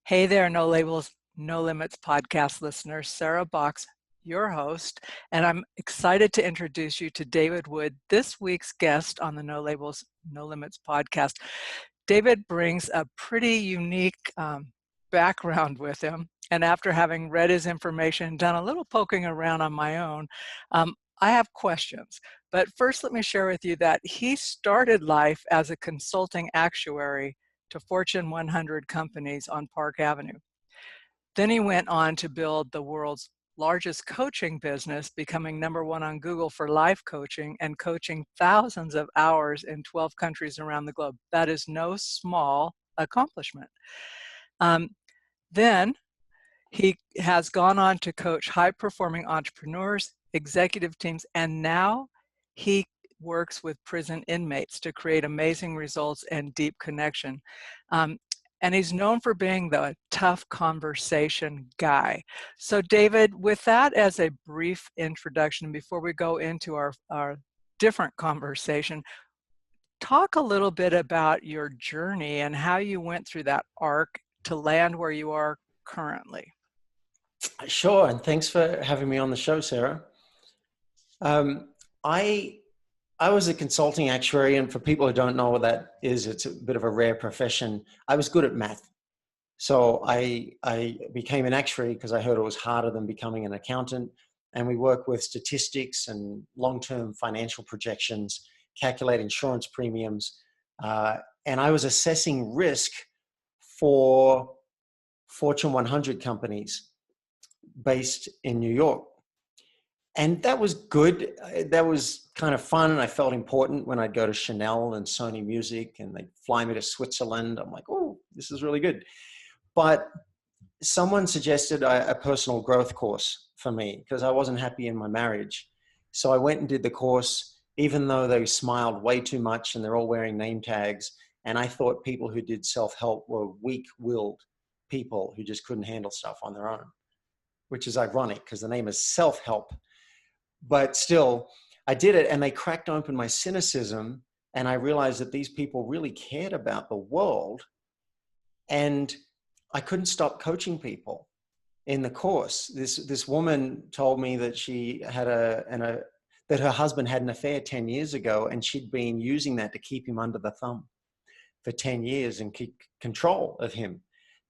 Hey there, No Labels, No Limits podcast listeners. Sarah Box, your host, and I'm excited to introduce you to David Wood, this week's guest on the No Labels, No Limits podcast. David brings a pretty unique background with him, and after having read his information, done a little poking around on my own, I have questions. But first, let me share with you that he started life as a consulting actuary to Fortune 100 companies on Park Avenue. Then he went on to build the world's largest coaching business, becoming #1 on Google for life coaching and coaching thousands of hours in 12 countries around the globe. That is no small accomplishment. Then he has gone on to coach high-performing entrepreneurs, executive teams, and now he works with prison inmates to create amazing results and deep connection. And he's known for being the tough conversation guy. So David, with that as a brief introduction, before we go into our different conversation, talk a little bit about your journey and how you went through that arc to land where you are currently. Sure, and thanks for having me on the show, Sarah. I was a consulting actuary, and for people who don't know what that is, it's a bit of a rare profession. I was good at math. So I became an actuary because I heard it was harder than becoming an accountant. And we work with statistics and long-term financial projections, calculate insurance premiums. And I was assessing risk for Fortune 100 companies based in New York. And that was good. That was kind of fun. And I felt important when I'd go to Chanel and Sony Music and they'd fly me to Switzerland. I'm like, oh, this is really good. But someone suggested a personal growth course for me because I wasn't happy in my marriage. So I went and did the course, even though they smiled way too much and they're all wearing name tags. And I thought people who did self-help were weak-willed people who just couldn't handle stuff on their own, which is ironic because the name is self-help. But still, I did it and they cracked open my cynicism and I realized that these people really cared about the world and I couldn't stop coaching people in the course. This woman told me that she had that her husband had an affair 10 years ago and she'd been using that to keep him under the thumb for 10 years and keep control of him.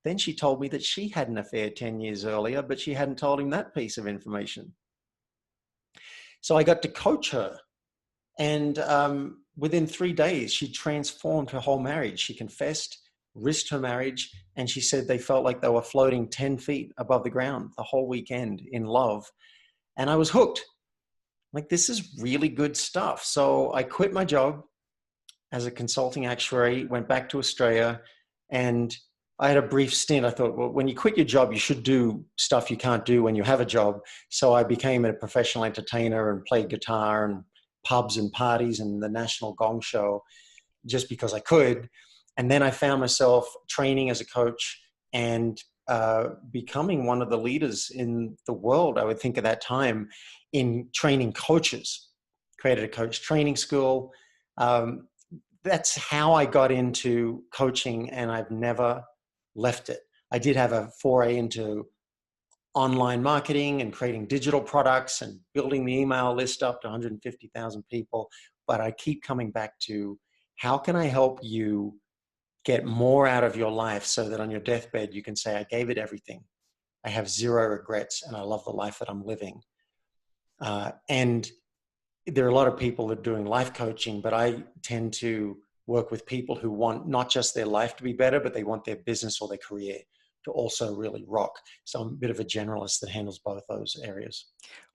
Then she told me that she had an affair 10 years earlier, but she hadn't told him that piece of information. So I got to coach her. And within 3 days, she transformed her whole marriage. She confessed, risked her marriage, and she said they felt like they were floating 10 feet above the ground the whole weekend in love. And I was hooked. Like, this is really good stuff. So I quit my job as a consulting actuary, went back to Australia, and I had a brief stint. I thought, well, when you quit your job, you should do stuff you can't do when you have a job. So I became a professional entertainer and played guitar and pubs and parties and the National Gong Show just because I could. And then I found myself training as a coach and becoming one of the leaders in the world, I would think at that time, in training coaches. Created a coach training school. That's how I got into coaching, and I've never left it. I did have a foray into online marketing and creating digital products and building the email list up to 150,000 people. But I keep coming back to how can I help you get more out of your life so that on your deathbed you can say, I gave it everything. I have zero regrets and I love the life that I'm living. And there are a lot of people that are doing life coaching, but I tend to work with people who want not just their life to be better, but they want their business or their career to also really rock. So I'm a bit of a generalist that handles both those areas.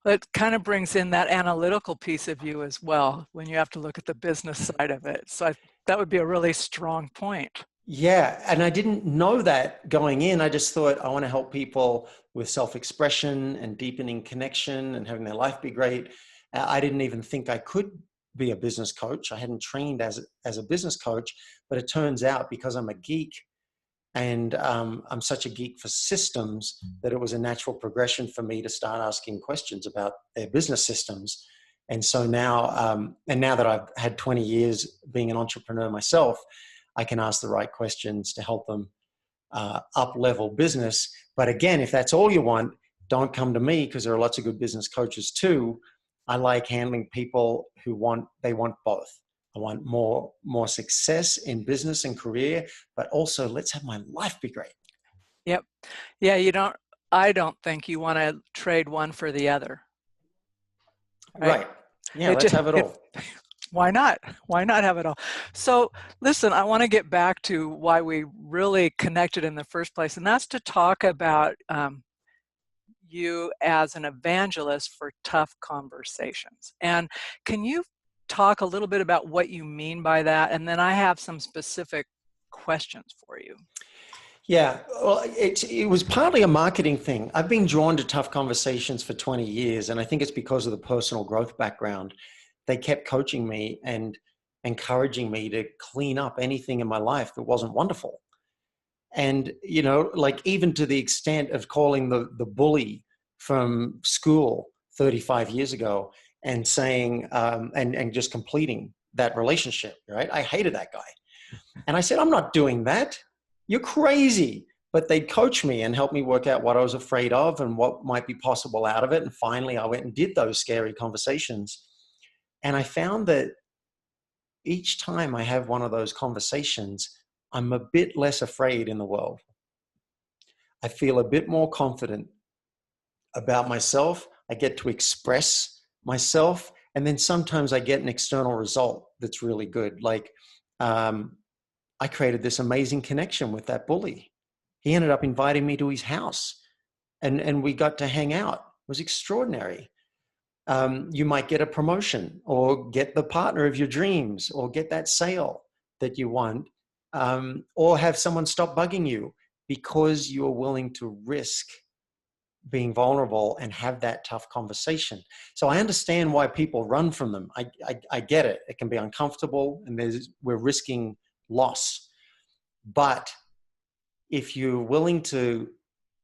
Well, it kind of brings in that analytical piece of you as well, when you have to look at the business side of it. So that would be a really strong point. Yeah, and I didn't know that going in. I just thought I want to help people with self-expression and deepening connection and having their life be great. I didn't even think I could be a business coach. I hadn't trained as a business coach, but it turns out because I'm a geek and I'm such a geek for systems that it was a natural progression for me to start asking questions about their business systems. And so now, now that I've had 20 years being an entrepreneur myself, I can ask the right questions to help them up-level business. But again, if that's all you want, don't come to me, because there are lots of good business coaches too. I like handling people who want both. I want more success in business and career, but also let's have my life be great. Yep. Yeah, I don't think you want to trade one for the other. Right. Yeah, It let's just, have it all. why not? Why not have it all? So listen, I want to get back to why we really connected in the first place, and that's to talk about you as an evangelist for tough conversations. And can you talk a little bit about what you mean by that? And then I have some specific questions for you. Yeah, well, it was partly a marketing thing. I've been drawn to tough conversations for 20 years, and I think it's because of the personal growth background. They kept coaching me and encouraging me to clean up anything in my life that wasn't wonderful. And, like even to the extent of calling the bully from school 35 years ago and saying, and just completing that relationship, right? I hated that guy. And I said, I'm not doing that. You're crazy. But they'd coach me and help me work out what I was afraid of and what might be possible out of it. And finally, I went and did those scary conversations. And I found that each time I have one of those conversations, I'm a bit less afraid in the world. I feel a bit more confident about myself. I get to express myself. And then sometimes I get an external result that's really good. Like, I created this amazing connection with that bully. He ended up inviting me to his house, and we got to hang out. It was extraordinary. You might get a promotion or get the partner of your dreams or get that sale that you want, or have someone stop bugging you because you're willing to risk being vulnerable and have that tough conversation. So I understand why people run from them. I get it. It can be uncomfortable, and we're risking loss. But if you're willing to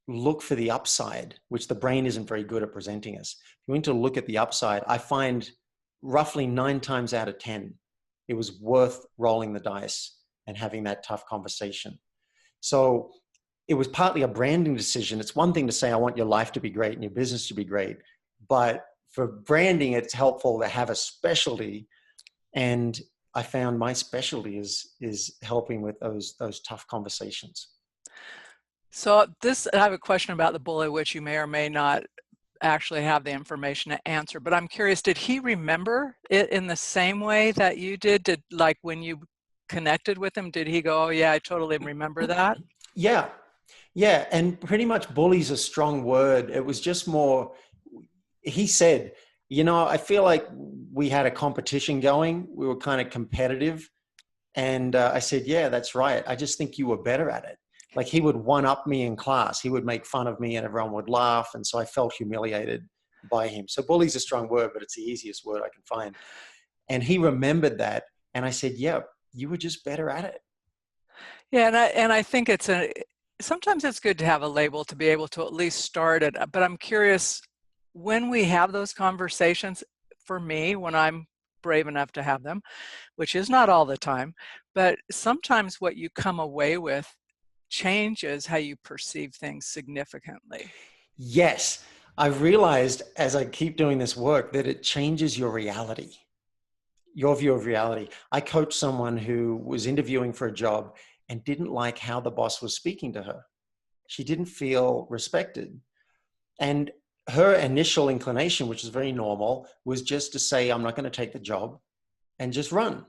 look for the upside, which the brain isn't very good at presenting us, if you're willing to look at the upside, I find roughly 9 times out of 10, it was worth rolling the dice and having that tough conversation. So it was partly a branding decision. It's one thing to say, I want your life to be great and your business to be great. But for branding, it's helpful to have a specialty. And I found my specialty is helping with those tough conversations. So I have a question about the bully, which you may or may not actually have the information to answer, but I'm curious, did he remember it in the same way that you did? Like when you connected with him, did he go, oh yeah, I totally remember that? Yeah. Yeah. And pretty much bully's a strong word. It was just more, he said, I feel like we had a competition going. We were kind of competitive. And I said, yeah, that's right. I just think you were better at it. Like he would one-up me in class. He would make fun of me and everyone would laugh. And so I felt humiliated by him. So bully's a strong word, but it's the easiest word I can find. And he remembered that. And I said, yeah, you were just better at it. Yeah, and I think sometimes it's good to have a label to be able to at least start it. But I'm curious, when we have those conversations, for me, when I'm brave enough to have them, which is not all the time, but sometimes what you come away with changes how you perceive things significantly. Yes. I've realized as I keep doing this work that it changes your reality, your view of reality. I coached someone who was interviewing for a job and didn't like how the boss was speaking to her. She didn't feel respected. And her initial inclination, which is very normal, was just to say, I'm not going to take the job and just run.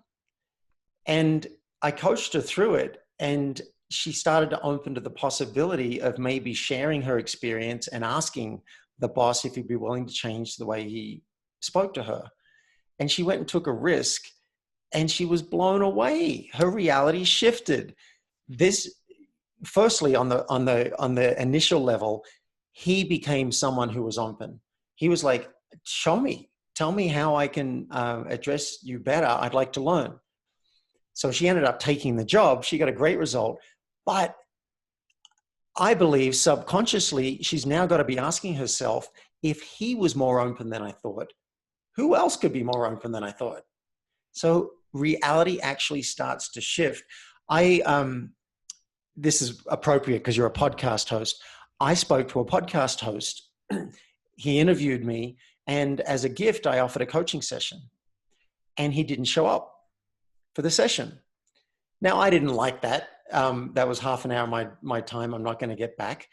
And I coached her through it. And she started to open to the possibility of maybe sharing her experience and asking the boss if he'd be willing to change the way he spoke to her. And she went and took a risk, and she was blown away. Her reality shifted. This, firstly, on the initial level, he became someone who was open. He was like, show me, tell me how I can address you better. I'd like to learn. So she ended up taking the job. She got a great result. But I believe subconsciously, she's now got to be asking herself, if he was more open than I thought, who else could be more open than I thought? So reality actually starts to shift. this is appropriate because you're a podcast host. I spoke to a podcast host. He interviewed me, and as a gift, I offered a coaching session, and he didn't show up for the session. Now, I didn't like that. That was half an hour of my time I'm not going to get back.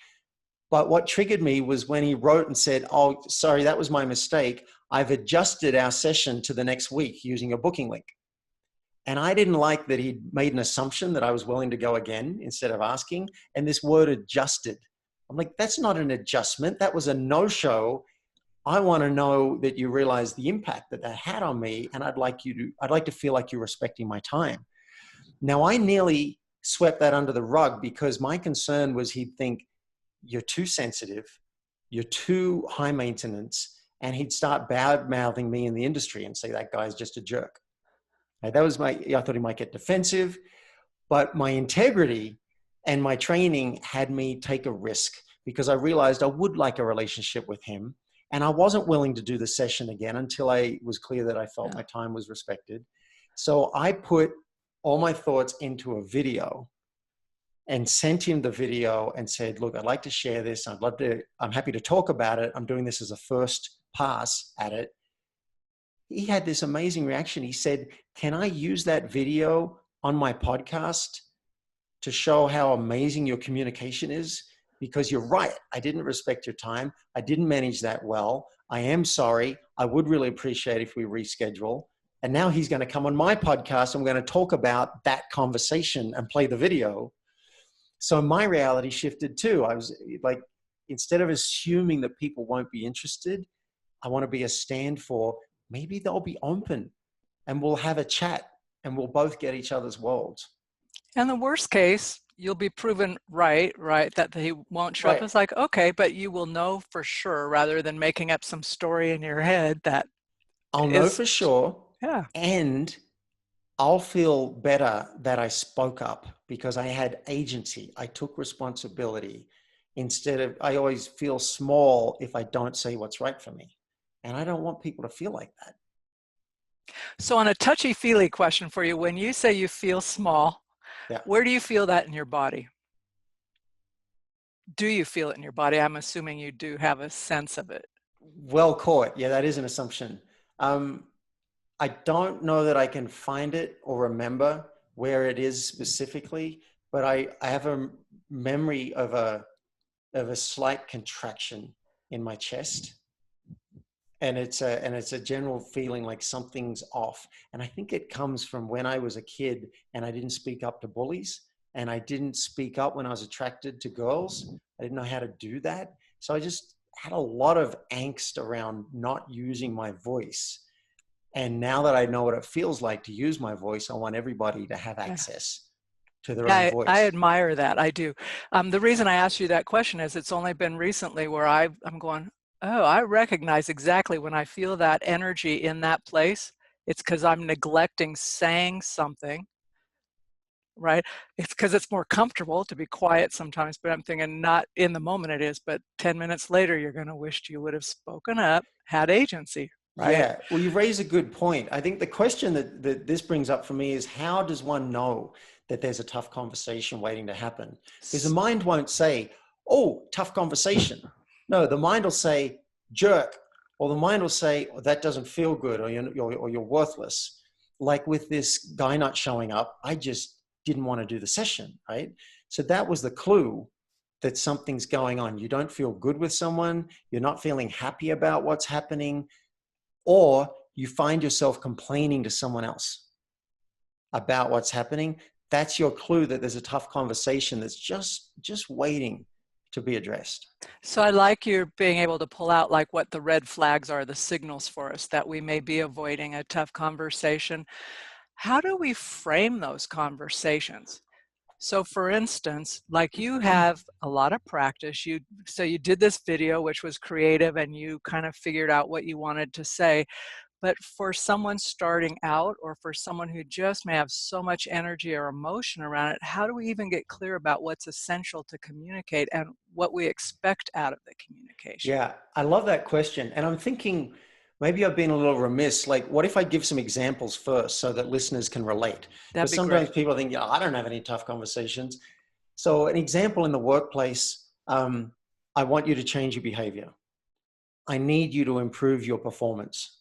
But what triggered me was when he wrote and said, oh, sorry, that was my mistake. I've adjusted our session to the next week using a booking link. And I didn't like that he'd made an assumption that I was willing to go again instead of asking. And this word adjusted. I'm like, that's not an adjustment. That was a no-show. I want to know that you realize the impact that that had on me. And I'd like to feel like you're respecting my time. Now, I nearly swept that under the rug because my concern was he'd think you're too sensitive, you're too high maintenance, and he'd start bad-mouthing me in the industry and say, that guy's just a jerk. I thought he might get defensive, but my integrity and my training had me take a risk because I realized I would like a relationship with him. And I wasn't willing to do the session again until I was clear that I felt my time was respected. So I put all my thoughts into a video and sent him the video and said, look, I'd like to share this. I'm happy to talk about it. I'm doing this as a first pass at it. He had this amazing reaction. He said, can I use that video on my podcast to show how amazing your communication is? Because you're right. I didn't respect your time. I didn't manage that well. I am sorry. I would really appreciate if we reschedule. And now he's going to come on my podcast. I'm going to talk about that conversation and play the video. So my reality shifted too. I was like, instead of assuming that people won't be interested, I want to be a stand for maybe they'll be open and we'll have a chat and we'll both get each other's worlds. And the worst case, you'll be proven right, that they won't show up. It's like, okay, but you will know for sure rather than making up some story in your head that I'll know for sure. Yeah. And I'll feel better that I spoke up because I had agency. I took responsibility I always feel small if I don't say what's right for me. And I don't want people to feel like that. So on a touchy-feely question for you, when you say you feel small, where do you feel that in your body? Do you feel it in your body? I'm assuming you do have a sense of it. Well caught. Yeah, that is an assumption. I don't know that I can find it or remember where it is specifically, but I have a memory of a slight contraction in my chest. And it's a general feeling like something's off. And I think it comes from when I was a kid and I didn't speak up to bullies and I didn't speak up when I was attracted to girls. I didn't know how to do that. So I just had a lot of angst around not using my voice. And now that I know what it feels like to use my voice, I want everybody to have access to their own voice. I admire that. I do. The reason I asked you that question is it's only been recently where I'm going, oh, I recognize exactly when I feel that energy in that place. It's because I'm neglecting saying something, right? It's because it's more comfortable to be quiet sometimes, but I'm thinking not in the moment it is, but 10 minutes later, you're going to wish you would have spoken up, had agency. Right? Yeah, well, you raise a good point. I think the question that this brings up for me is how does one know that there's a tough conversation waiting to happen? Because the mind won't say, oh, tough conversation. No, the mind will say, jerk, or the mind will say, oh, that doesn't feel good, or you're worthless. Like with this guy not showing up, I just didn't want to do the session, right? So that was the clue that something's going on. You don't feel good with someone, you're not feeling happy about what's happening, or you find yourself complaining to someone else about what's happening. That's your clue that there's a tough conversation that's just waiting to be addressed. So I like you being able to pull out like what the red flags are, the signals for us that we may be avoiding a tough conversation. How do we frame those conversations? So for instance, like you have a lot of practice, so you did this video, which was creative, and you kind of figured out what you wanted to say. But for someone starting out, or for someone who just may have so much energy or emotion around it, how do we even get clear about what's essential to communicate and what we expect out of the communication? Yeah, I love that question. And I'm thinking, maybe I've been a little remiss. Like, what if I give some examples first so that listeners can relate? Because sometimes people think, I don't have any tough conversations. So an example in the workplace, I want you to change your behavior. I need you to improve your performance.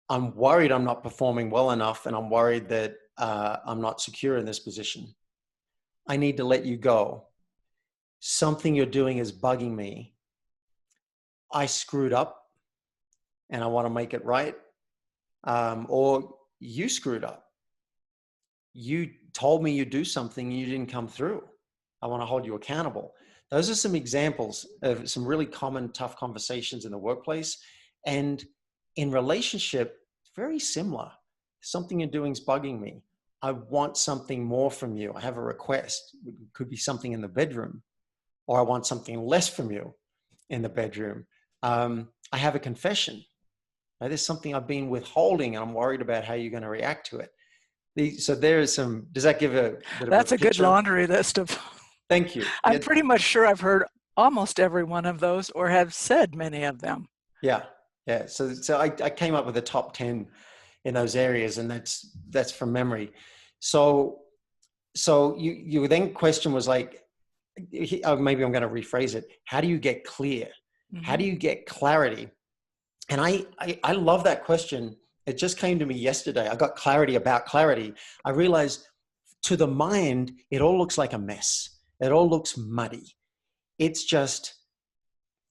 I'm worried I'm not performing well enough, and I'm worried that I'm not secure in this position. I need to let you go. Something you're doing is bugging me. I screwed up and I want to make it right. Or you screwed up. You told me you'd do something and you didn't come through. I want to hold you accountable. Those are some examples of some really common tough conversations in the workplace. And in relationship, it's very similar. Something you're doing is bugging me. I want something more from you. I have a request. It could be something in the bedroom, or I want something less from you in the bedroom. I have a confession. Now, there's something I've been withholding, and I'm worried about how you're going to react to it. So there is some, does that give a bit of a That's a good picture? laundry list of, Thank you. I'm pretty much sure I've heard almost every one of those or have said many of them. Yeah. Yeah. So I came up with a top 10 in those areas, and that's from memory. So you then question was like, maybe I'm going to rephrase it. How do you get clear? Mm-hmm. How do you get clarity? And I love that question. It just came to me yesterday. I got clarity about clarity. I realized to the mind, it all looks like a mess. It all looks muddy. It's just,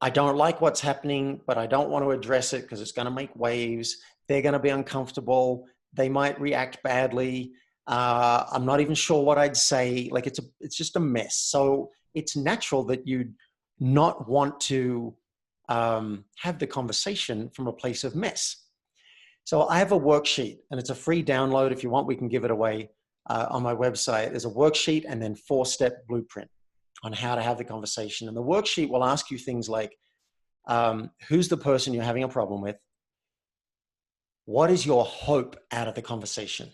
I don't like what's happening, but I don't want to address it because it's going to make waves. They're going to be uncomfortable. They might react badly. I'm not even sure what I'd say. Like it's just a mess. So it's natural that you'd not want to have the conversation from a place of mess. So I have a worksheet, and it's a free download. If you want, we can give it away on my website. There's a worksheet and then 4-step blueprint on how to have the conversation. And the worksheet will ask you things like, who's the person you're having a problem with? What is your hope out of the conversation?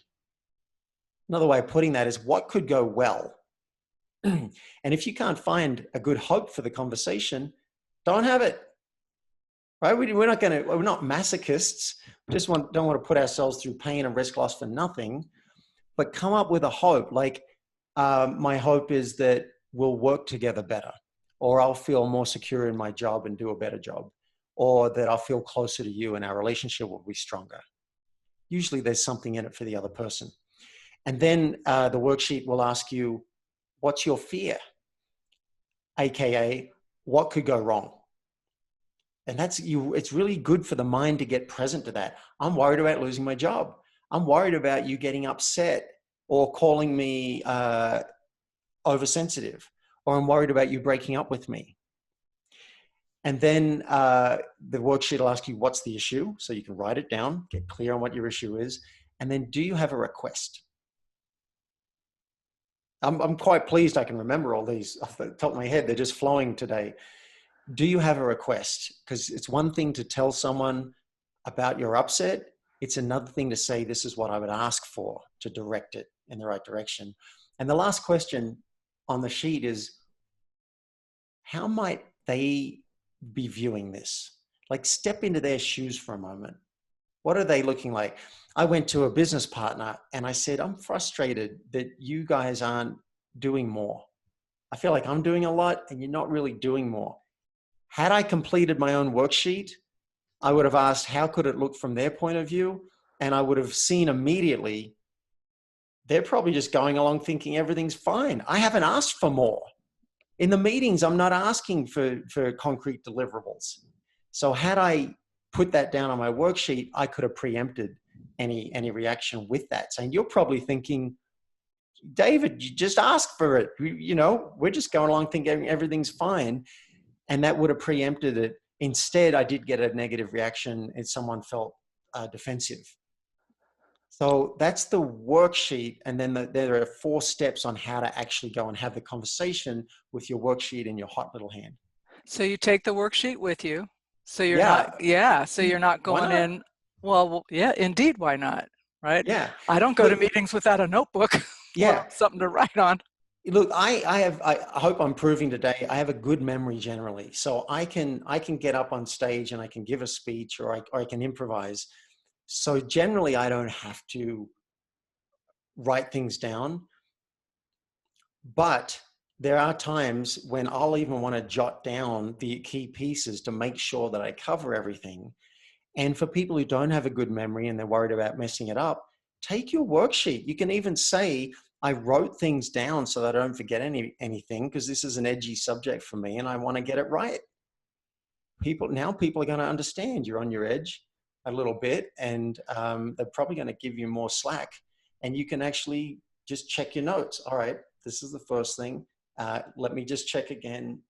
Another way of putting that is, what could go well? And if you can't find a good hope for the conversation, don't have it. Right? We're not masochists. We just don't want to put ourselves through pain and risk loss for nothing, but come up with a hope. Like, my hope is that we'll work together better, or I'll feel more secure in my job and do a better job, or that I'll feel closer to you and our relationship will be stronger. Usually there's something in it for the other person. And then the worksheet will ask you, what's your fear? AKA, what could go wrong? And it's really good for the mind to get present to that. I'm worried about losing my job. I'm worried about you getting upset or calling me oversensitive, or I'm worried about you breaking up with me. And then the worksheet will ask you, what's the issue? So you can write it down, get clear on what your issue is. And then, do you have a request? I'm quite pleased I can remember all these off the top of my head. They're just flowing today. Do you have a request? Because it's one thing to tell someone about your upset. It's another thing to say, this is what I would ask for, to direct it in the right direction. And the last question on the sheet is, how might they be viewing this? Like, step into their shoes for a moment. What are they looking like? I went to a business partner and I said, I'm frustrated that you guys aren't doing more. I feel like I'm doing a lot and you're not really doing more. Had I completed my own worksheet, I would have asked, how could it look from their point of view? And I would have seen immediately, they're probably just going along thinking everything's fine. I haven't asked for more. In the meetings, I'm not asking for concrete deliverables. So had I put that down on my worksheet, I could have preempted any reaction with that, saying, you're probably thinking, David, you just ask for it. We're just going along thinking everything's fine. And that would have preempted it. Instead, I did get a negative reaction and someone felt defensive. So that's the worksheet. And then there are 4 steps on how to actually go and have the conversation with your worksheet in your hot little hand. So you take the worksheet with you. So you're so you're not going in. Well, yeah, indeed. Why not? Right. Yeah. I don't go to meetings without a notebook. Yeah. Something to write on. Look, I hope I'm proving today, I have a good memory generally. So I can get up on stage and I can give a speech, or I can improvise. So generally I don't have to write things down. But there are times when I'll even want to jot down the key pieces to make sure that I cover everything. And for people who don't have a good memory and they're worried about messing it up, take your worksheet. You can even say, I wrote things down so that I don't forget anything, because this is an edgy subject for me and I want to get it right. People are going to understand you're on your edge a little bit, and they're probably going to give you more slack. And you can actually just check your notes. All right, this is the first thing. Let me just check again.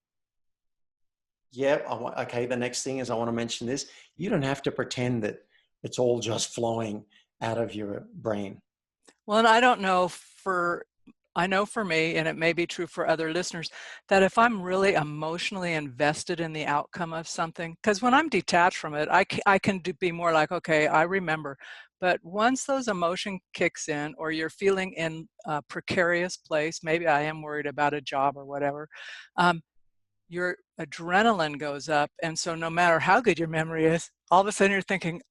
Yeah, okay, the next thing is I want to mention this. You don't have to pretend that it's all just flowing out of your brain. Well, and I know for me, and it may be true for other listeners, that if I'm really emotionally invested in the outcome of something, because when I'm detached from it, I can be more like, okay, I remember. But once those emotion kicks in, or you're feeling in a precarious place, maybe I am worried about a job or whatever, your adrenaline goes up. And so no matter how good your memory is, all of a sudden you're thinking,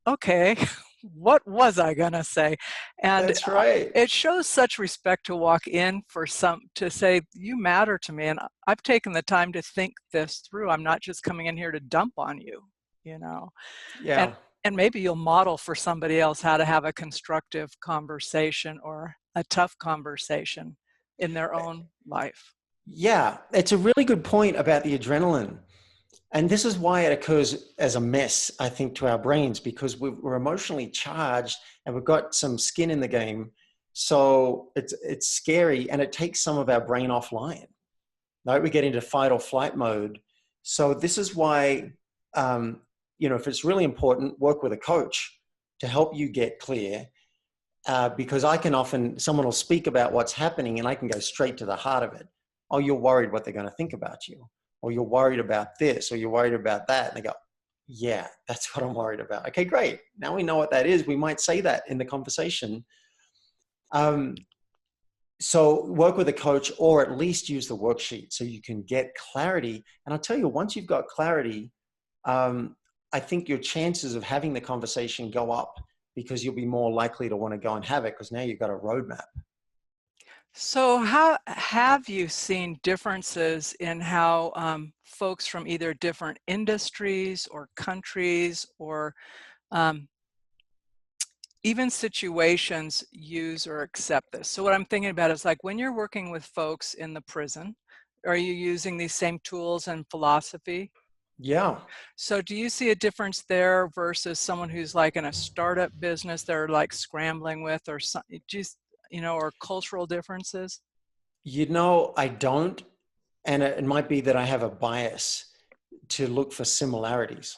okay, what was I gonna say? And That's right. it shows such respect to walk in to say, you matter to me, and I've taken the time to think this through. I'm not just coming in here to dump on you, you know. And Yeah. and maybe you'll model for somebody else how to have a constructive conversation or a tough conversation in their own life. Yeah. It's a really good point about the adrenaline. And this is why it occurs as a mess, I think, to our brains, because we're emotionally charged and we've got some skin in the game. So it's scary, and it takes some of our brain offline. Right? We get into fight or flight mode. So this is why, if it's really important, work with a coach to help you get clear. Because someone will speak about what's happening and I can go straight to the heart of it. Oh, you're worried what they're going to think about you, or you're worried about this, or you're worried about that. And they go, yeah, that's what I'm worried about. Okay, great. Now we know what that is. We might say that in the conversation. So work with a coach, or at least use the worksheet so you can get clarity. And I'll tell you, once you've got clarity, I think your chances of having the conversation go up, because you'll be more likely to want to go and have it, because now you've got a roadmap. So, how have you seen differences in how folks from either different industries or countries or um, even situations use or accept this? So, what I'm thinking about is like when you're working with folks in the prison, are you using these same tools and philosophy? Yeah. So, do you see a difference there versus someone who's like in a startup business they're like scrambling with, or some, just, or cultural differences? I don't. And it might be that I have a bias to look for similarities.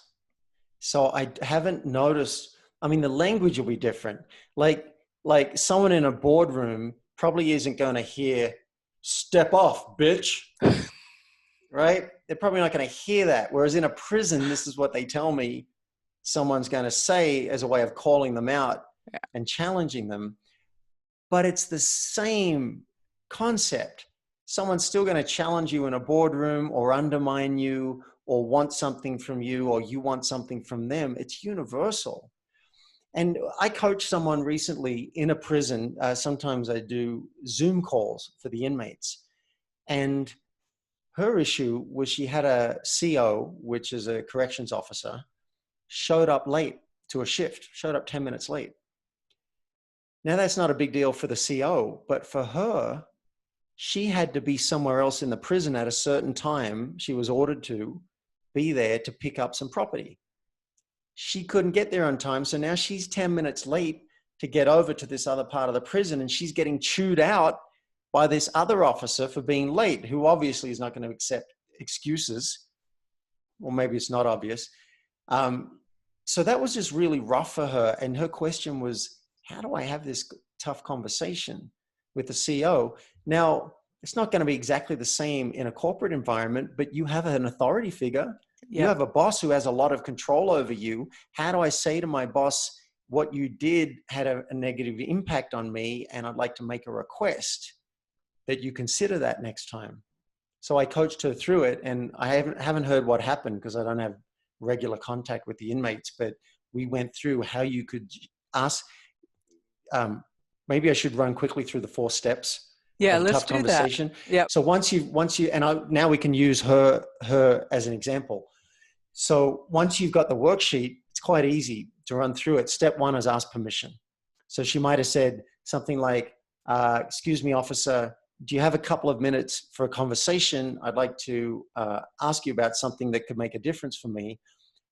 So I haven't noticed. I mean, the language will be different. Like someone in a boardroom probably isn't going to hear "step off, bitch," right? They're probably not going to hear that. Whereas in a prison, this is what they tell me someone's going to say as a way of calling them out and challenging them. But it's the same concept. Someone's still going to challenge you in a boardroom, or undermine you, or want something from you, or you want something from them. It's universal. And I coached someone recently in a prison. Sometimes I do Zoom calls for the inmates. And her issue was she had a CO, which is a corrections officer, showed up late to a shift, showed up 10 minutes late. Now, that's not a big deal for the CO, but for her, she had to be somewhere else in the prison at a certain time. She was ordered to be there to pick up some property. She couldn't get there on time, so now she's 10 minutes late to get over to this other part of the prison, and she's getting chewed out by this other officer for being late, who obviously is not going to accept excuses, or maybe it's not obvious. So that was just really rough for her. And her question was, how do I have this tough conversation with the CO? Now, it's not going to be exactly the same in a corporate environment, but you have an authority figure. You Yep. have a boss who has a lot of control over you. How do I say to my boss, what you did had a negative impact on me, and I'd like to make a request that you consider that next time? So I coached her through it, and I haven't heard what happened because I don't have regular contact with the inmates, but we went through how you could ask. Maybe I should run quickly through the 4 steps. Yeah, of let's tough do that. conversation. Yep. So now we can use her as an example. So once you've got the worksheet, it's quite easy to run through it. Step one is ask permission. So she might have said something like, excuse me, officer, do you have a couple of minutes for a conversation? I'd like to ask you about something that could make a difference for me.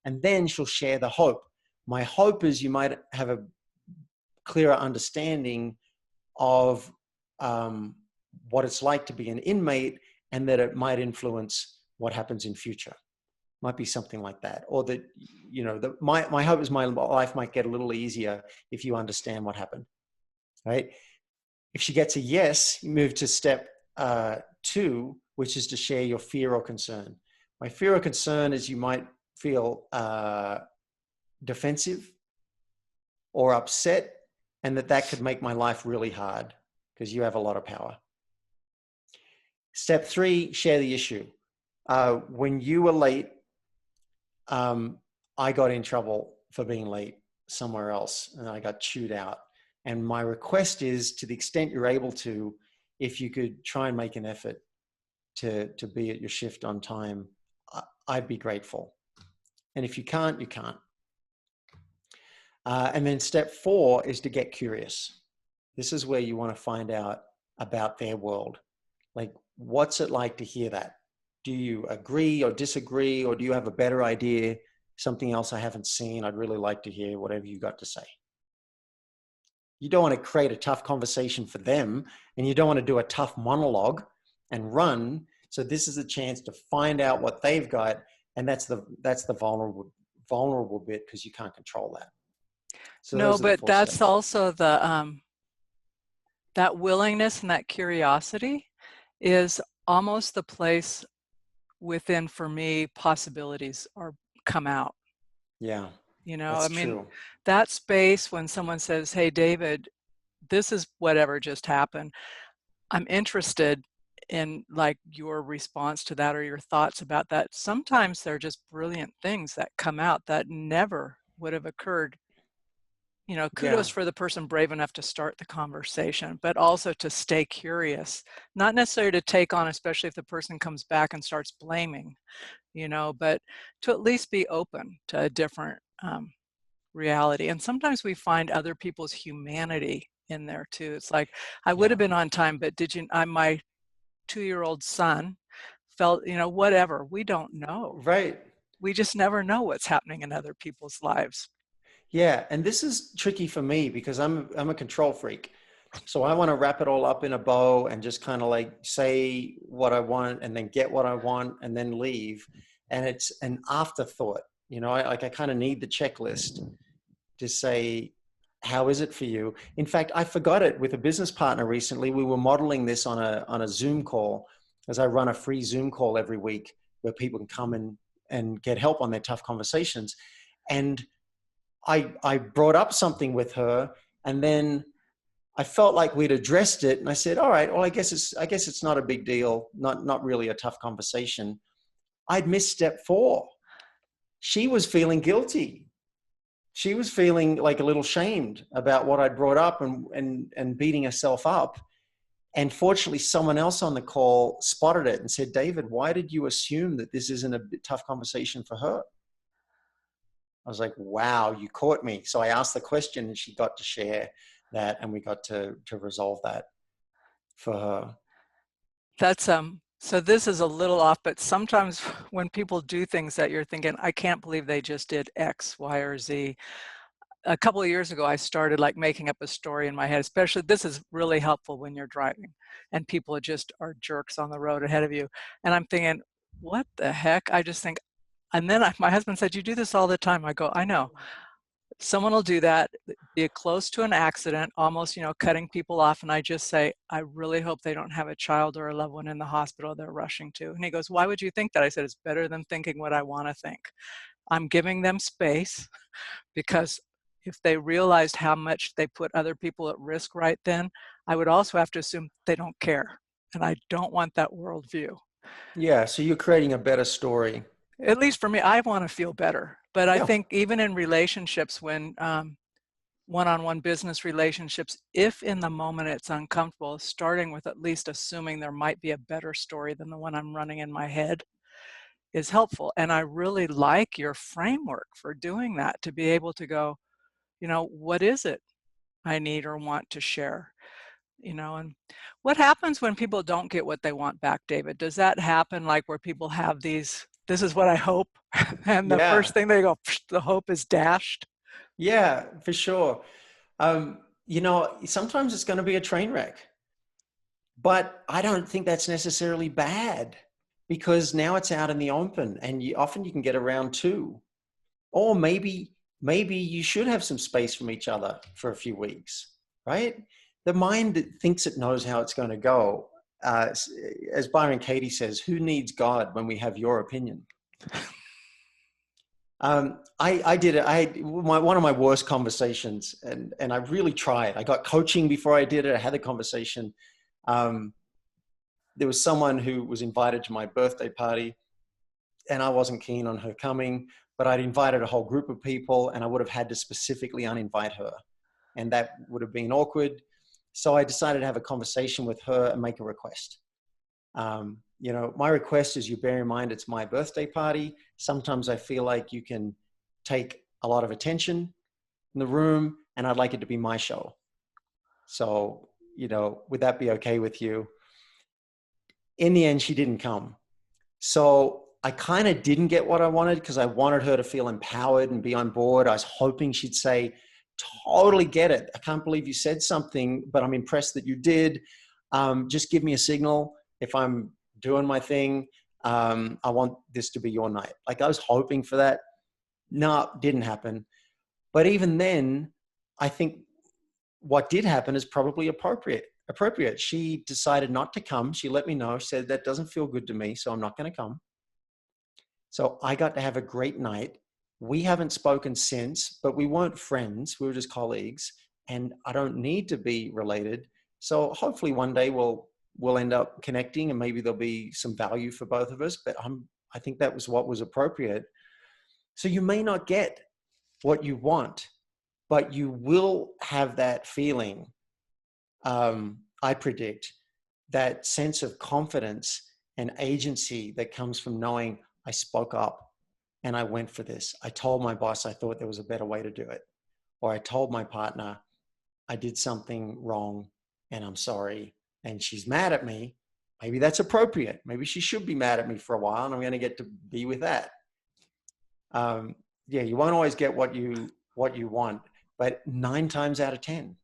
And then she'll share the hope. My hope is you might have a clearer understanding of what it's like to be an inmate, and that it might influence what happens in future. Might be something like that. Or that, my hope is my life might get a little easier if you understand what happened, right? If she gets a yes, you move to step 2, which is to share your fear or concern. My fear or concern is you might feel defensive or upset, and that could make my life really hard because you have a lot of power. Step 3, share the issue. When you were late, I got in trouble for being late somewhere else, and I got chewed out. And my request is, to the extent you're able to, if you could try and make an effort to be at your shift on time, I'd be grateful. And if you can't, you can't. And then step 4 is to get curious. This is where you want to find out about their world. Like, what's it like to hear that? Do you agree or disagree, or do you have a better idea? Something else I haven't seen? I'd really like to hear whatever you got to say. You don't want to create a tough conversation for them, and you don't want to do a tough monologue and run. So this is a chance to find out what they've got, and that's the vulnerable bit, because you can't control that. So No, those are the but 4 that's steps. also that willingness and that curiosity is almost the place within, for me, possibilities are come out. Yeah, I that's mean, true. that space when someone says, hey, David, this is whatever just happened. I'm interested in like your response to that or your thoughts about that. Sometimes they're just brilliant things that come out that never would have occurred. Yeah, Kudos for the person brave enough to start the conversation, but also to stay curious, not necessarily to take on, especially if the person comes back and starts blaming, but to at least be open to a different reality. And sometimes we find other people's humanity in there too. It's like, I would yeah, have been on time, but my 2-year-old son felt, whatever. We don't know. right. We just never know what's happening in other people's lives. Yeah, and this is tricky for me because I'm a control freak. So I want to wrap it all up in a bow and just kind of like say what I want and then get what I want and then leave. And it's an afterthought. I kind of need the checklist to say, how is it for you? In fact, I forgot it with a business partner recently. We were modeling this on a Zoom call, as I run a free Zoom call every week where people can come and get help on their tough conversations. And I brought up something with her, and then I felt like we'd addressed it, and I said, all right, well, I guess it's not a big deal, not really a tough conversation. I'd missed step 4. She was feeling guilty. She was feeling like a little shamed about what I'd brought up and beating herself up. And fortunately, someone else on the call spotted it and said, David, why did you assume that this isn't a tough conversation for her? I was like, wow, you caught me. So I asked the question, and she got to share that, and we got to resolve that for her. That's so this is a little off, but sometimes when people do things that you're thinking, I can't believe they just did X, Y, or Z. A couple of years ago, I started like making up a story in my head, especially this is really helpful when you're driving and people just are jerks on the road ahead of you. And I'm thinking, what the heck? I just think, and then my husband said, you do this all the time. I go, I know. Someone will do that, be close to an accident, almost, cutting people off. And I just say, I really hope they don't have a child or a loved one in the hospital they're rushing to. And he goes, why would you think that? I said, it's better than thinking what I want to think. I'm giving them space because if they realized how much they put other people at risk right then, I would also have to assume they don't care. And I don't want that worldview. Yeah. So you're creating a better story. At least for me, I want to feel better. But I Yeah. think even in relationships, when one-on-one business relationships, if in the moment it's uncomfortable, starting with at least assuming there might be a better story than the one I'm running in my head is helpful. And I really like your framework for doing that, to be able to go, what is it I need or want to share? And what happens when people don't get what they want back, David? Does that happen, like where people have these, this is what I hope, and the Yeah. first thing they go, the hope is dashed? Yeah, for sure. Sometimes it's going to be a train wreck, but I don't think that's necessarily bad because now it's out in the open and often you can get around too. Or maybe you should have some space from each other for a few weeks, right? The mind that thinks it knows how it's going to go. As Byron Katie says, who needs God when we have your opinion? I did it. One of my worst conversations, and I really tried. I got coaching before I did it. I had the conversation. There was someone who was invited to my birthday party, and I wasn't keen on her coming, but I'd invited a whole group of people, and I would have had to specifically uninvite her, and that would have been awkward. So I decided to have a conversation with her and make a request. My request is you bear in mind it's my birthday party. Sometimes I feel like you can take a lot of attention in the room, and I'd like it to be my show. So, would that be okay with you? In the end, she didn't come. So I kind of didn't get what I wanted because I wanted her to feel empowered and be on board. I was hoping she'd say, totally get it. I can't believe you said something, but I'm impressed that you did. Just give me a signal if I'm doing my thing. I want this to be your night. Like I was hoping for that. No, didn't happen. But even then, I think what did happen is probably appropriate. She decided not to come. She let me know, said that doesn't feel good to me, so I'm not going to come. So I got to have a great night. We haven't spoken since, but we weren't friends. We were just colleagues, and I don't need to be related. So hopefully one day we'll end up connecting, and maybe there'll be some value for both of us. But I think that was what was appropriate. So you may not get what you want, but you will have that feeling. I predict that sense of confidence and agency that comes from knowing I spoke up and I went for this. I told my boss I thought there was a better way to do it. Or I told my partner I did something wrong and I'm sorry. And she's mad at me. Maybe that's appropriate. Maybe she should be mad at me for a while and I'm going to get to be with that. You won't always get what you want, but 9 times out of 10,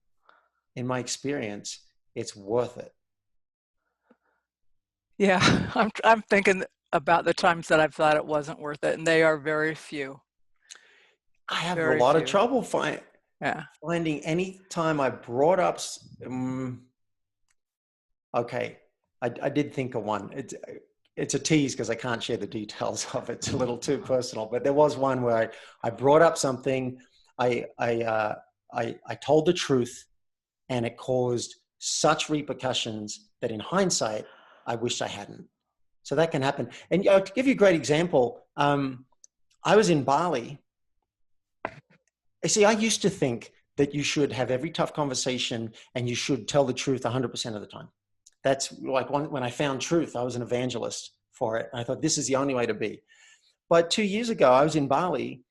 in my experience, it's worth it. Yeah, I'm thinking about the times that I've thought it wasn't worth it, and they are very few. I have a Very lot of few. trouble finding any time I brought up. Okay, I did think of one. It's a tease because I can't share the details of it. It's a little too personal. But there was one where I brought up something. I told the truth, and it caused such repercussions that in hindsight, I wish I hadn't. So that can happen. And to give you a great example, I was in Bali. See, I used to think that you should have every tough conversation and you should tell the truth 100% of the time. That's like when I found truth, I was an evangelist for it. And I thought this is the only way to be. But 2 years ago, I was in Bali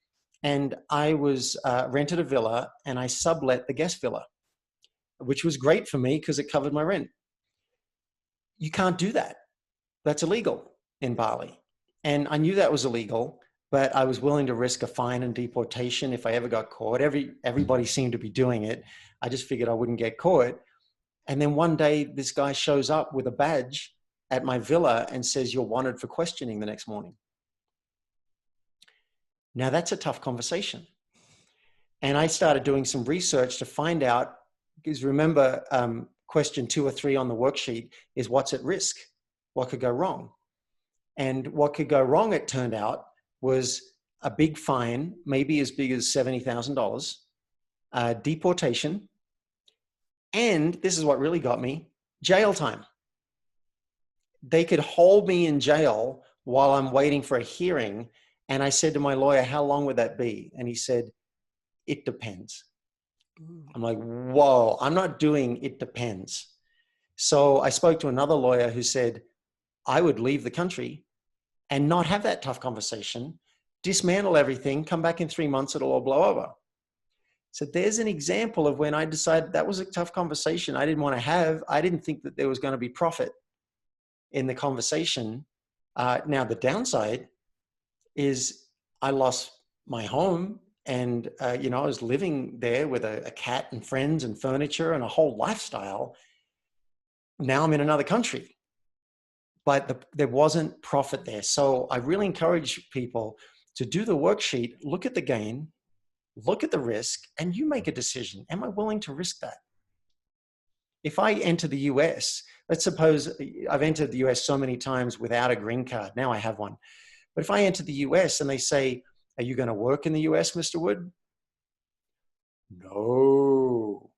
and I was rented a villa and I sublet the guest villa, which was great for me because it covered my rent. You can't do that. That's illegal in Bali. And I knew that was illegal, but I was willing to risk a fine and deportation if I ever got caught. Everybody seemed to be doing it. I just figured I wouldn't get caught. And then one day this guy shows up with a badge at my villa and says, "You're wanted for questioning" the next morning. Now that's a tough conversation. And I started doing some research to find out, because remember, question 2 or 3 on the worksheet is what's at risk? What could go wrong? And what could go wrong, it turned out, was a big fine, maybe as big as $70,000, deportation, and this is what really got me, jail time. They could hold me in jail while I'm waiting for a hearing. And I said to my lawyer, "How long would that be?" And he said, "It depends." Ooh. I'm like, whoa, I'm not doing it depends. So I spoke to another lawyer who said, I would leave the country and not have that tough conversation, dismantle everything, come back in 3 months, it'll all blow over. So there's an example of when I decided that was a tough conversation I didn't want to have. I didn't think that there was going to be profit in the conversation. Now, the downside is I lost my home and, I was living there with a cat and friends and furniture and a whole lifestyle. Now I'm in another country, but there wasn't profit there. So I really encourage people to do the worksheet, look at the gain, look at the risk, and you make a decision. Am I willing to risk that? If I enter the US, let's suppose I've entered the US so many times without a green card. Now I have one. But if I enter the US and they say, are you going to work in the US, Mr. Wood? No,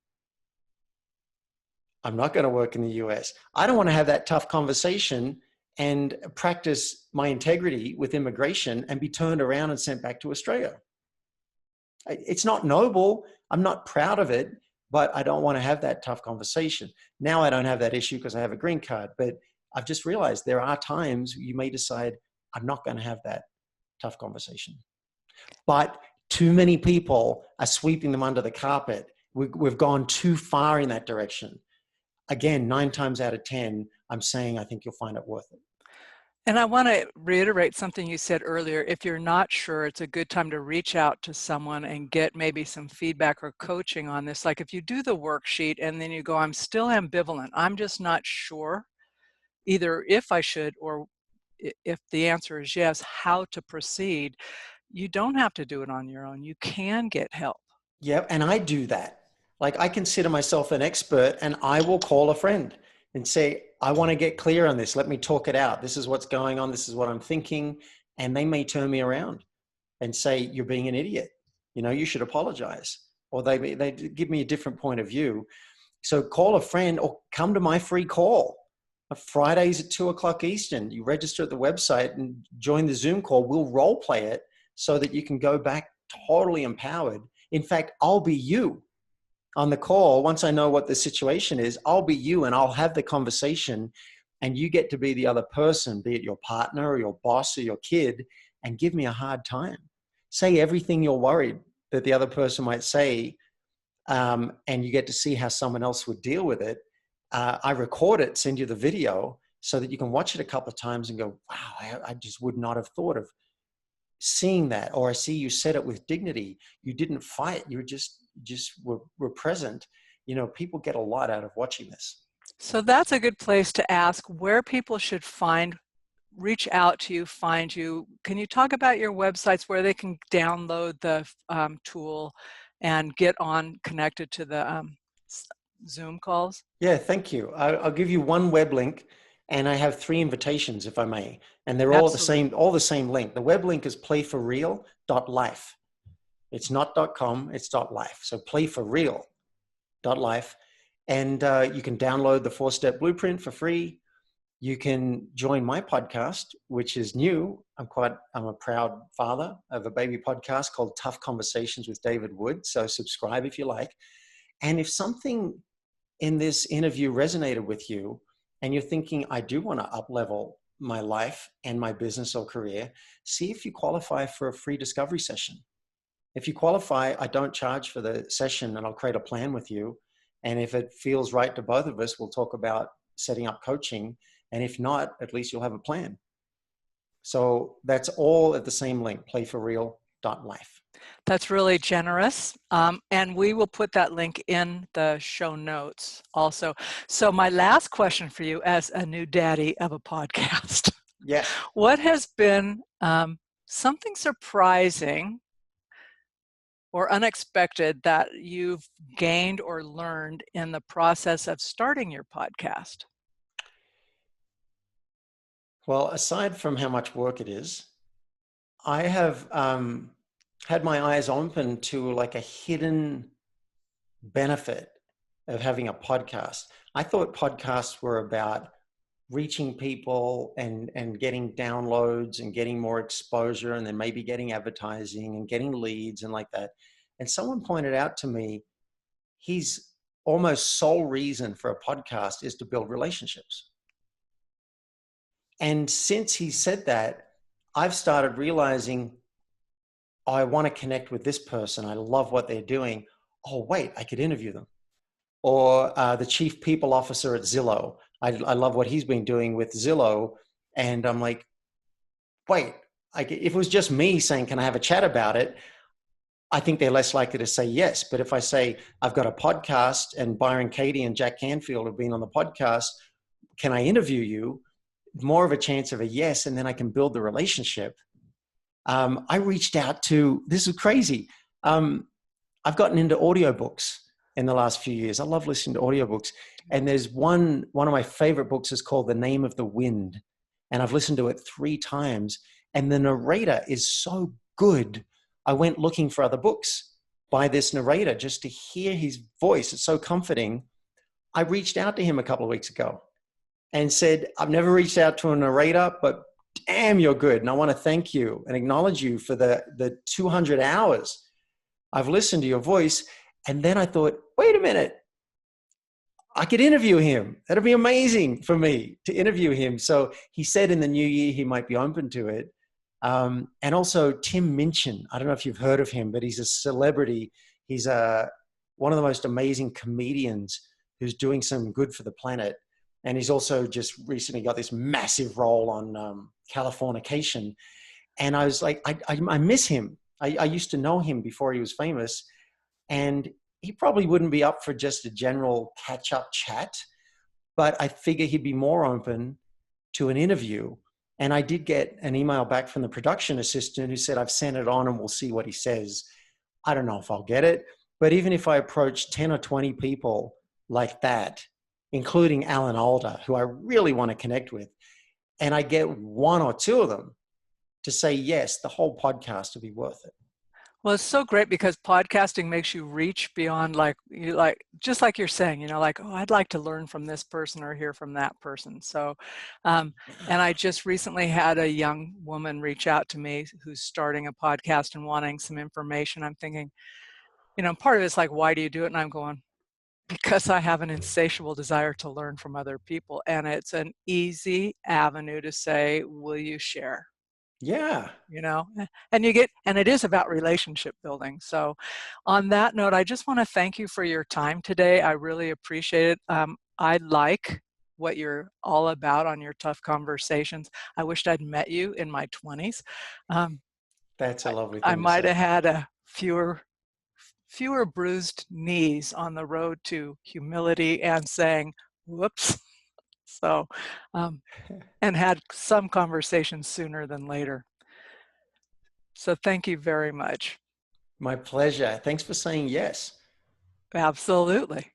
I'm not going to work in the US. I don't want to have that tough conversation and practice my integrity with immigration and be turned around and sent back to Australia. It's not noble. I'm not proud of it, but I don't want to have that tough conversation. Now I don't have that issue because I have a green card, but I've just realized there are times you may decide I'm not going to have that tough conversation. But too many people are sweeping them under the carpet. We've gone too far in that direction. Again, 9 times out of 10, I'm saying I think you'll find it worth it. And I want to reiterate something you said earlier. If you're not sure, it's a good time to reach out to someone and get maybe some feedback or coaching on this. Like if you do the worksheet and then you go, I'm still ambivalent, I'm just not sure either if I should or if the answer is yes, how to proceed. You don't have to do it on your own. You can get help. Yep, and I do that. Like I consider myself an expert and I will call a friend and say, I want to get clear on this. Let me talk it out. This is what's going on. This is what I'm thinking. And they may turn me around and say, you're being an idiot. You should apologize. Or they give me a different point of view. So call a friend or come to my free call. Fridays at 2:00 Eastern. You register at the website and join the Zoom call. We'll role play it so that you can go back totally empowered. In fact, I'll be you on the call. Once I know what the situation is, I'll be you and I'll have the conversation and you get to be the other person, be it your partner or your boss or your kid, and give me a hard time. Say everything you're worried that the other person might say, and you get to see how someone else would deal with it. I record it, send you the video so that you can watch it a couple of times and go, wow, I just would not have thought of seeing that. Or I see you said it with dignity. You didn't fight. You just were present. People get a lot out of watching this. So that's a good place to ask where people should reach out to you, find you. Can you talk about your websites where they can download the tool and get on connected to the Zoom calls? Yeah, thank you. I'll give you one web link, and I have 3 invitations, if I may, and they're all Absolutely. the same link. The web link is playforreal.life. It's not .com, it's .life. So playforreal.life, and you can download the 4-step blueprint for free. You can join my podcast, which is new. I'm a proud father of a baby podcast called Tough Conversations with David Wood. So subscribe if you like. And if something in this interview resonated with you and you're thinking, I do want to up-level my life and my business or career, see if you qualify for a free discovery session. If you qualify, I don't charge for the session and I'll create a plan with you. And if it feels right to both of us, we'll talk about setting up coaching. And if not, at least you'll have a plan. So that's all at the same link, playforreal.life. That's really generous. And we will put that link in the show notes also. So my last question for you as a new daddy of a podcast, Yes. what has been something surprising or unexpected that you've gained or learned in the process of starting your podcast? Well, aside from how much work it is, I have had my eyes open to like a hidden benefit of having a podcast. I thought podcasts were about reaching people and getting downloads and getting more exposure and then maybe getting advertising and getting leads and like that. And someone pointed out to me, his almost sole reason for a podcast is to build relationships. And since he said that, I've started realizing, oh, I want to connect with this person. I love what they're doing. Oh, wait, I could interview them. Or the chief people officer at Zillow. I love what he's been doing with Zillow. And I'm like, wait, if it was just me saying, can I have a chat about it? I think they're less likely to say yes. But if I say, I've got a podcast and Byron Katie and Jack Canfield have been on the podcast, can I interview you? More of a chance of a yes, and then I can build the relationship. I reached out to, this is crazy. I've gotten into audiobooks in the last few years. I love listening to audiobooks. And there's one of my favorite books is called The Name of the Wind. And I've listened to it 3 times. And the narrator is so good. I went looking for other books by this narrator just to hear his voice. It's so comforting. I reached out to him a couple of weeks ago and said, I've never reached out to a narrator, but damn, you're good. And I want to thank you and acknowledge you for the 200 hours I've listened to your voice. And then I thought, wait a minute, I could interview him. That'd be amazing for me to interview him. So he said in the new year, he might be open to it. And also Tim Minchin. I don't know if you've heard of him, but he's a celebrity. He's one of the most amazing comedians who's doing some good for the planet. And he's also just recently got this massive role on Californication. And I was like, I miss him. I used to know him before he was famous. And he probably wouldn't be up for just a general catch-up chat. But I figure he'd be more open to an interview. And I did get an email back from the production assistant who said, I've sent it on and we'll see what he says. I don't know if I'll get it. But even if I approach 10 or 20 people like that, including Alan Alda, who I really want to connect with, and I get 1 or 2 of them to say yes, the whole podcast will be worth it. Well, it's so great because podcasting makes you reach beyond just like you're saying, like, oh, I'd like to learn from this person or hear from that person. So, and I just recently had a young woman reach out to me who's starting a podcast and wanting some information. I'm thinking, part of it's like, why do you do it? And I'm going, because I have an insatiable desire to learn from other people. And it's an easy avenue to say, will you share? Yeah. And it is about relationship building. So on that note, I just want to thank you for your time today. I really appreciate it. I like what you're all about on your tough conversations. I wished I'd met you in my 20s. That's a lovely I thing to might say. have had a fewer bruised knees on the road to humility and saying, whoops. So, and had some conversations sooner than later. So thank you very much. My pleasure. Thanks for saying yes. Absolutely.